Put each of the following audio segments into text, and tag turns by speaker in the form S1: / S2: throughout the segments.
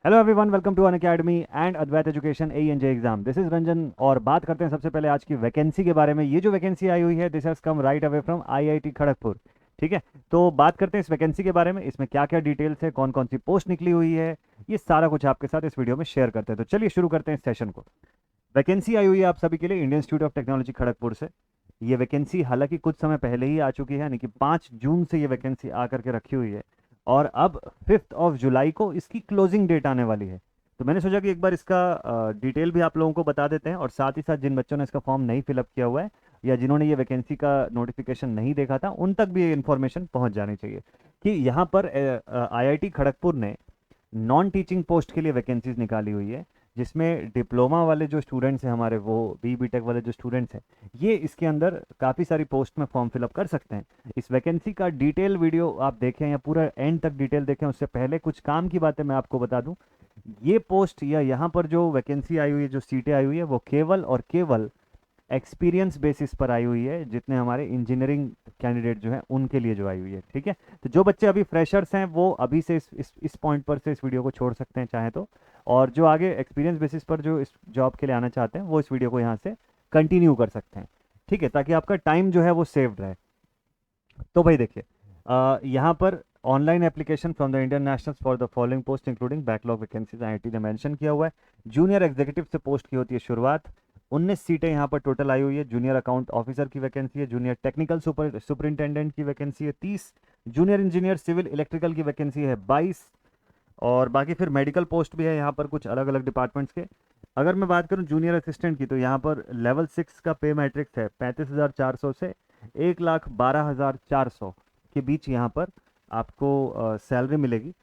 S1: Hello everyone, welcome to Unacademy and Advait education ANJ exam. This is Ranjan और बात करते हैं सबसे पहले आज की वैकेंसी के बारे में। ये जो वैकेंसी आई हुई है, this has come right away from IIT Kharagpur. ठीक है, तो बात करते हैं इस वैकेंसी के बारे में। इसमें क्या क्या डिटेल्स है, कौन कौन सी पोस्ट निकली हुई है, ये सारा कुछ आपके साथ इस वीडियो में शेयर करते हैं। तो चलिए शुरू करते हैं इस सेशन को। वैकेंसी आई हुई है आप सभी के लिए Indian institute of technology Kharagpur से। ये वैकेंसी हालांकि कुछ समय पहले ही आ चुकी है, यानी कि 5 जून से ये वैकेंसी आकर के रखी हुई है और अब 5 जुलाई को इसकी क्लोजिंग डेट आने वाली है। तो मैंने सोचा कि एक बार इसका डिटेल भी आप लोगों को बता देते हैं, और साथ ही साथ जिन बच्चों ने इसका फॉर्म नहीं फिलअप किया हुआ है या जिन्होंने ये वैकेंसी का नोटिफिकेशन नहीं देखा था, उन तक भी ये इन्फॉर्मेशन पहुंच जानी चाहिए कि यहाँ पर IIT खड़गपुर ने नॉन टीचिंग पोस्ट के लिए वैकेंसीज निकाली हुई है, जिसमें डिप्लोमा वाले जो स्टूडेंट्स हैं हमारे, वो BTech वाले जो स्टूडेंट्स हैं, ये इसके अंदर काफ़ी सारी पोस्ट में फॉर्म फिलअप कर सकते हैं। इस वैकेंसी का डिटेल वीडियो आप देखें या पूरा एंड तक डिटेल देखें, उससे पहले कुछ काम की बातें मैं आपको बता दूं। ये पोस्ट या यहाँ पर जो वैकेंसी आई हुई है, जो सीटें आई हुई है, वो केवल और केवल एक्सपीरियंस बेसिस पर आई हुई है, जितने हमारे इंजीनियरिंग कैंडिडेट जो हैं उनके लिए जो आई हुई है। ठीक है, तो जो बच्चे अभी फ्रेशर्स हैं वो अभी से इस पॉइंट पर से इस वीडियो को छोड़ सकते हैं चाहे तो, और जो आगे एक्सपीरियंस बेसिस पर जो इस जॉब के लिए आना चाहते हैं वो इस वीडियो को यहाँ से कंटिन्यू कर सकते हैं। ठीक है, ताकि आपका टाइम जो है वो सेव्ड रहे। तो भाई देखिए, यहाँ पर online application from the Indian nationals for the following post including backlog vacancies IIT ने मेंशन किया हुआ है। जूनियर एग्जीक्यूटिव से पोस्ट की होती है शुरुआत। 19 सीटें यहाँ पर टोटल आई हुई है। जूनियर अकाउंट ऑफिसर की वैकेंसी है। जूनियर टेक्निकल सुपरिंटेंडेंट की वैकेंसी है 30। जूनियर इंजीनियर सिविल इलेक्ट्रिकल की वैकेंसी है 22। और बाकी फिर मेडिकल पोस्ट भी है यहाँ पर कुछ अलग अलग डिपार्टमेंट्स के। अगर मैं बात करूँ जूनियर असिस्टेंट की, तो यहाँ पर लेवल 6 का पे मैट्रिक्स है 35,400 से 1,12,400 के बीच यहाँ पर आपको सैलरी मिलेगी।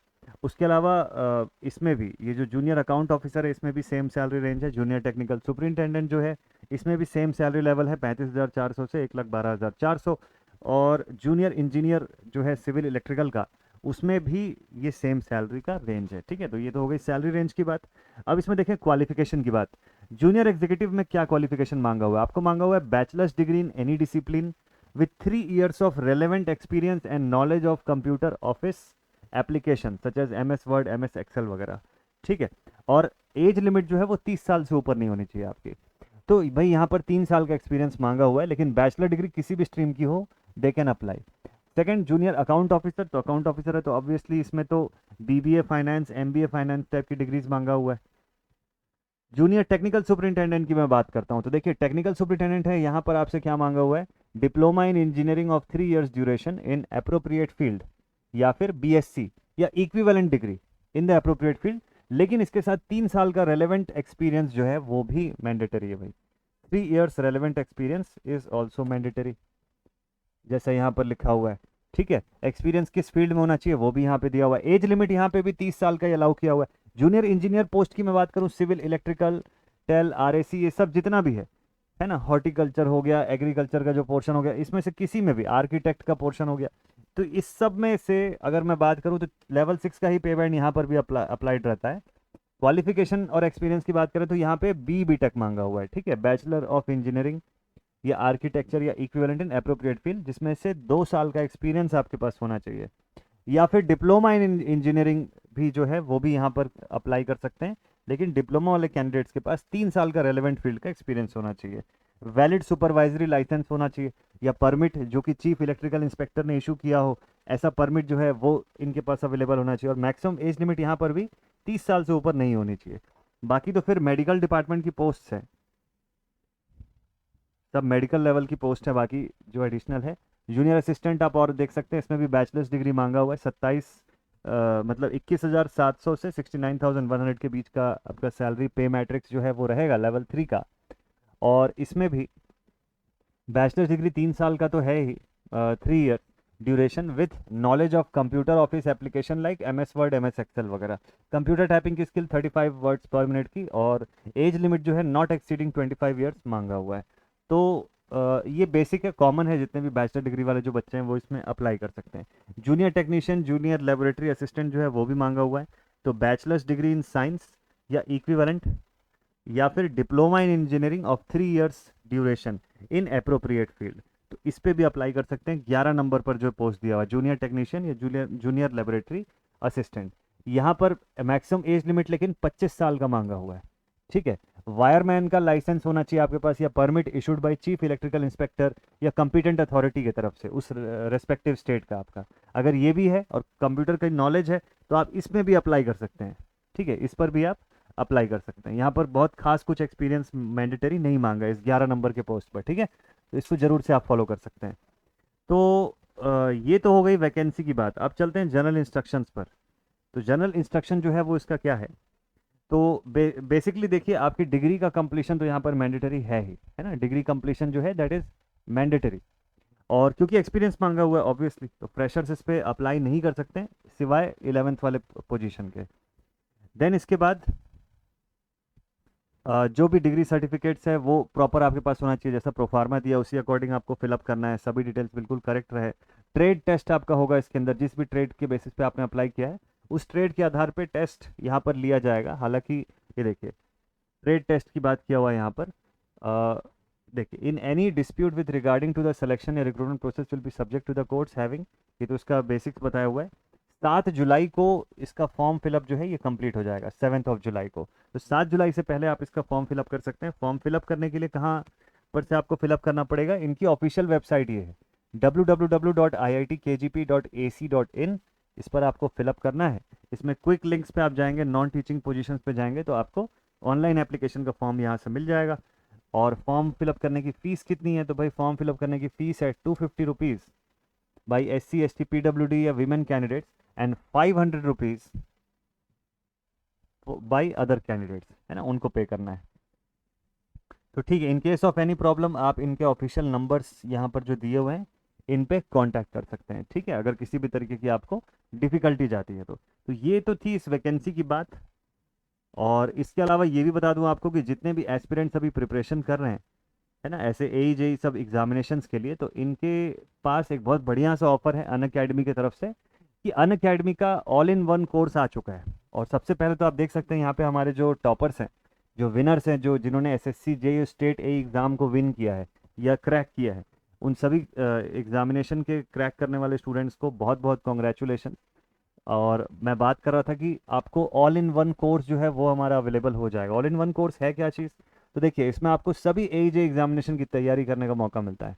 S1: उसके अलावा इसमें भी ये जो जूनियर अकाउंट ऑफिसर है, इसमें भी सेम सैलरी रेंज है। जूनियर टेक्निकल सुपरिंटेंडेंट जो है, इसमें भी सेम सैलरी लेवल है 35,400 से 1,12,400। और जूनियर इंजीनियर जो है सिविल इलेक्ट्रिकल का, उसमें भी ये सेम सैलरी का रेंज है। ठीक है, तो ये तो हो गई सैलरी रेंज की बात। अब इसमें देखें क्वालिफिकेशन की बात। जूनियर एग्जीक्यूटिव में क्या क्वालिफिकेशन मांगा हुआ है? आपको मांगा हुआ है bachelors degree in any discipline with 3 years of relevant experience and knowledge of computer office application such as MS Word, MS Excel वगैरह। ठीक है, और एज लिमिट जो है वो 30 साल से ऊपर नहीं होनी चाहिए आपकी। तो भाई यहाँ पर 3 साल का एक्सपीरियंस मांगा हुआ है, लेकिन बैचलर डिग्री किसी भी स्ट्रीम की हो, they can apply. Second, junior account officer, तो अकाउंट ऑफिसर है तो ऑब्वियसली इसमें तो BBA finance, MBA finance type की डिग्रीज मांगा हुआ है। जूनियर टेक्निकल सुपरिंटेंडेंट की मैं बात करता हूं, तो देखिए टेक्निकल सुपरिंटेंडेंट है, यहां पर आपसे क्या मांगा हुआ है? Diploma in engineering of 3 years duration in appropriate field, या फिर BSc या equivalent degree in the appropriate field. लेकिन इसके साथ 3 साल का रेलेवेंट एक्सपीरियंस जो है वो भी मैंडेटरी है भाई। 3 years relevant experience is also mandatory, जैसा यहाँ पर लिखा हुआ है। ठीक है, एक्सपीरियंस किस फील्ड में होना चाहिए वो भी यहाँ पे दिया हुआ है। एज लिमिट यहाँ पे भी 30 साल का अलाउ किया हुआ है। जूनियर इंजीनियर पोस्ट की मैं बात करूँ, सिविल इलेक्ट्रिकल, टेल, RAC, ये सब जितना भी है ना, हॉर्टिकल्चर हो गया, एग्रीकल्चर का जो पोर्शन हो गया, इसमें से किसी में भी, आर्किटेक्ट का पोर्शन हो गया, तो इस सब में से अगर मैं बात करूँ तो लेवल 6 का ही पे बैंड यहाँ पर भी अप्लाइड रहता है। क्वालिफिकेशन और एक्सपीरियंस की बात करें तो यहाँ पे BTech मांगा हुआ है। ठीक है, बैचलर ऑफ इंजीनियरिंग या आर्किटेक्चर या इक्विवेलेंट इन अप्रोप्रिएट फील्ड, जिसमें से 2 साल का एक्सपीरियंस आपके पास होना चाहिए। या फिर डिप्लोमा इन इंजीनियरिंग भी जो है वो भी यहाँ पर अप्लाई कर सकते हैं, लेकिन डिप्लोमा वाले कैंडिडेट्स के पास 3 साल का रेलेवेंट फील्ड का एक्सपीरियंस होना चाहिए। वैलिड सुपरवाइजरी लाइसेंस होना चाहिए, या परमिट जो कि चीफ इलेक्ट्रिकल इंस्पेक्टर ने इशू किया हो, ऐसा परमिट जो है वो इनके पास अवेलेबल होना चाहिए। और मैक्सिमम एज लिमिट यहाँ पर भी 30 साल से ऊपर नहीं होनी चाहिए। बाकी तो फिर मेडिकल डिपार्टमेंट की पोस्ट है, सब मेडिकल लेवल की पोस्ट है बाकी जो एडिशनल है। जूनियर असिस्टेंट आप और देख सकते हैं, इसमें भी बैचलर्स डिग्री मांगा हुआ है। 27 मतलब 21,700 से 69,100 के बीच का आपका सैलरी पे मैट्रिक्स जो है वो रहेगा लेवल 3 का। और इसमें भी बैचलर्स डिग्री 3 साल का तो है ही, 3 year duration with knowledge of computer office application like MS word, MS Excel वगैरह। कंप्यूटर टाइपिंग की स्किल 35 वर्ड्स पर मिनट की, और एज लिमिट जो है नॉट एक्सीडिंग 25 ईयर्स मांगा हुआ है। तो ये बेसिक है, कॉमन है, जितने भी बैचलर डिग्री वाले जो बच्चे हैं वो इसमें अप्लाई कर सकते हैं। Junior technician, junior laboratory assistant जो है वो भी मांगा हुआ है। तो बैचलर्स डिग्री इन साइंस या इक्विवेलेंट, या फिर diploma in engineering of 3 years duration in appropriate field, तो इस पे भी अप्लाई कर सकते हैं। 11 नंबर पर जो पोस्ट दिया हुआ है, जूनियर टेक्नीशियन या जूनियर जूनियर लेबोरेटरी असिस्टेंट, यहाँ पर मैक्सिमम एज लिमिट लेकिन 25 साल का मांगा हुआ है, ठीक है। वायरमैन का लाइसेंस होना चाहिए आपके पास, या permit issued by chief electrical inspector या कंपिटेंट अथॉरिटी की तरफ से उस रेस्पेक्टिव स्टेट का आपका, अगर ये भी है और कंप्यूटर की नॉलेज है तो आप इसमें भी अप्लाई कर सकते हैं, ठीक है। इस पर भी आप अप्लाई कर सकते हैं। यहाँ पर बहुत खास कुछ एक्सपीरियंस मैंडेटरी नहीं मांगा इस 11 नंबर के पोस्ट पर, ठीक है। तो इसको जरूर से आप फॉलो कर सकते हैं। तो ये तो हो गई वैकेंसी की बात। अब चलते हैं जनरल इंस्ट्रक्शंस पर। तो जनरल इंस्ट्रक्शन जो है वो इसका क्या है, तो बेसिकली देखिए आपकी डिग्री का कंप्लीशन तो यहाँ पर मैंडेटरी है ही, है ना। डिग्री कंप्लीशन जो है दैट इज मैंडेटरी। और क्योंकि एक्सपीरियंस मांगा हुआ है ऑब्वियसली, तो फ्रेशर्स इस पे अप्लाई नहीं कर सकते हैं सिवाय 11th वाले पोजीशन के। देन इसके बाद जो भी डिग्री सर्टिफिकेट्स है वो प्रॉपर आपके पास होना चाहिए, जैसा प्रोफार्मा दिया उसी अकॉर्डिंग आपको फिलअप करना है, सभी डिटेल्स बिल्कुल करेक्ट रहे। ट्रेड टेस्ट आपका होगा इसके अंदर, जिस भी ट्रेड के बेसिस पे आपने अप्लाई किया है उस ट्रेड के आधार पे टेस्ट यहाँ पर लिया जाएगा। हालांकि ये देखिए ट्रेड टेस्ट की बात किया हुआ है यहाँ पर। देखिए in any dispute with regarding to the selection या recruitment process will be subject to the courts having, ये तो इसका बेसिक्स बताया हुआ है। 7 जुलाई को इसका फॉर्म फिलअप जो है ये कंप्लीट हो जाएगा, 7 जुलाई को। तो 7 जुलाई से पहले आप इसका फॉर्म फिलअप कर सकते हैं। फॉर्म फिलअप करने के लिए कहाँ पर से आपको फिलअप करना पड़ेगा, इनकी ऑफिशियल वेबसाइट ये है www.iitkgp.ac.in, इस पर आपको फिलअप करना है। इसमें क्विक लिंक्स पे आप जाएंगे, नॉन टीचिंग पोजीशंस पे जाएंगे तो आपको ऑनलाइन एप्लीकेशन का फॉर्म यहाँ से मिल जाएगा। और फॉर्म फिलअप करने की फ़ीस कितनी है, तो भाई फॉर्म फिलअप करने की फ़ीस है 250 rupees by SC ST PWD या women candidates and 500 rupees by other candidates, है ना, उनको पे करना है। तो ठीक है, in case of any problem आप इनके ऑफिशियल नंबर्स यहाँ पर जो दिए हुए हैं इन पे कांटेक्ट कर सकते हैं, ठीक है, अगर किसी भी तरीके की आपको डिफ़िकल्टी जाती है तो ये तो थी इस वैकेंसी की बात। और इसके अलावा ये भी बता दूं आपको कि जितने भी एस्पिरेंट्स अभी प्रिपरेशन कर रहे हैं, है ना, ऐसे AE सब एग्जामिनेशंस के लिए, तो इनके पास एक बहुत बढ़िया सा ऑफर है अनअकैडमी की तरफ से कि अनअकैडमी का ऑल इन वन कोर्स आ चुका है। और सबसे पहले तो आप देख सकते हैं यहाँ पे हमारे जो टॉपर्स हैं, जो विनर्स हैं, जो जिन्होंने SSC JEE state AE exam को विन किया है या क्रैक किया है, उन सभी एग्जामिनेशन के क्रैक करने वाले स्टूडेंट्स को बहुत बहुत कॉन्ग्रेचुलेशन। और मैं बात कर रहा था कि आपको ऑल इन वन कोर्स जो है वो हमारा अवेलेबल हो जाएगा। ऑल इन वन कोर्स है क्या चीज़, तो देखिए इसमें आपको सभी AE एग्जामिनेशन की तैयारी करने का मौका मिलता है।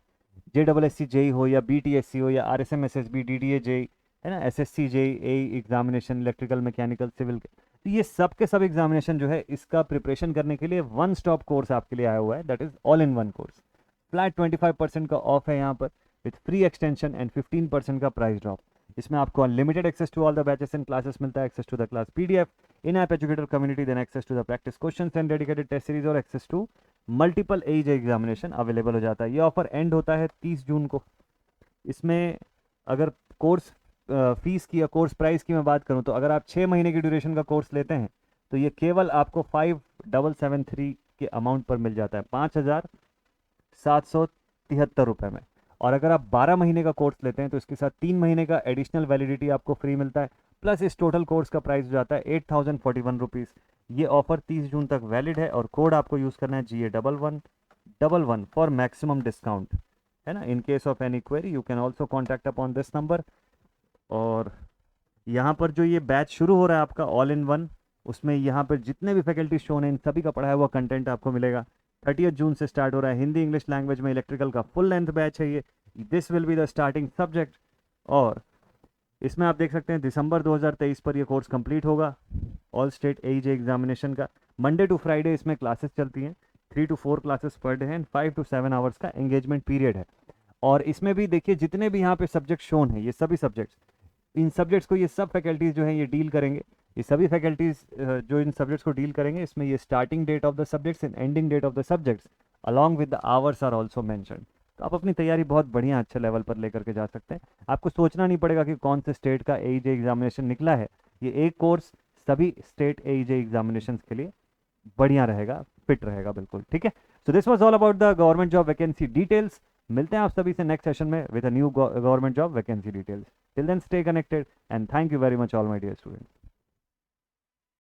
S1: JSSC JEE हो या BTSC हो या RSM SSB DDA JEE, है ना, SSC JEE AE examination, electrical mechanical civil के, तो ये सब के सब एग्जामिनेशन जो है इसका प्रिपरेशन करने के लिए वन स्टॉप कोर्स आपके लिए आया हुआ है, that is all in one course. Flat 25% का ऑफ है यहाँ पर विथ फ्री एक्सटेंशन एंड 15% का प्राइस ड्रॉप। इसमें आपको unlimited access to all the batches and classes मिलता है, access to the class PDF, in app educator community, then access to the practice questions and dedicated test series और access to multiple AE examination available हो जाता है। ये offer and होता है 30 जून को। इसमें अगर कोर्स फीस की या कोर्स प्राइस की मैं बात करूं तो अगर आप 6 महीने की ड्यूरेशन का कोर्स लेते हैं तो ये केवल आपको 5773 के अमाउंट पर मिल जाता है, 5773 रुपये में। और अगर आप 12 महीने का कोर्स लेते हैं तो इसके साथ 3 महीने का एडिशनल वैलिडिटी आपको फ्री मिलता है, प्लस इस टोटल कोर्स का प्राइस हो जाता है 8041 रुपीज़। ये ऑफर 30 जून तक वैलिड है और कोड आपको यूज़ करना है GA1111 फॉर मैक्सिमम डिस्काउंट, है ना। In case of any query you can also contact upon this number. और यहाँ पर जो ये बैच शुरू हो रहा है आपका ऑल इन वन, उसमें यहाँ पर जितने भी फैकल्टी शोन है इन सभी का पढ़ाया हुआ कंटेंट आपको मिलेगा। 30 जून से स्टार्ट हो रहा है, हिंदी इंग्लिश लैंग्वेज में इलेक्ट्रिकल का फुल लेंथ बैच है ये, this will be the starting subject. और इसमें आप देख सकते हैं दिसंबर 2023 पर ये कोर्स कंप्लीट होगा ऑल स्टेट AE एग्जामिनेशन का। मंडे टू फ्राइडे इसमें क्लासेस चलती हैं, 3 to 4 क्लासेस पर डे हैं, 5 to 7 आवर्स का एंगेजमेंट पीरियड है। और इसमें भी देखिए जितने भी यहाँ पे सब्जेक्ट शोन है, ये सभी सब्जेक्ट्स, इन सब्जेक्ट्स को ये सब फैकल्टीज़ जो हैं ये डील करेंगे। ये सभी फैकल्टीज़ जो इन सब्जेक्ट्स को डील करेंगे, इसमें ये starting date of the subjects and ending date of the subjects along with the hours are also mentioned. तो आप अपनी तैयारी बहुत बढ़िया अच्छे लेवल पर लेकर के जा सकते हैं। आपको सोचना नहीं पड़ेगा कि कौन से स्टेट का AE एग्जामिनेशन निकला है, ये एक कोर्स सभी स्टेट AE एग्जामिनेशन के लिए बढ़िया रहेगा, फिट रहेगा बिल्कुल, ठीक है। So this was all about the government job vacancy details. मिलते हैं आप सभी से नेक्स्ट सेशन में with a new government job vacancy details. Till then stay connected and thank you very much all my dear students.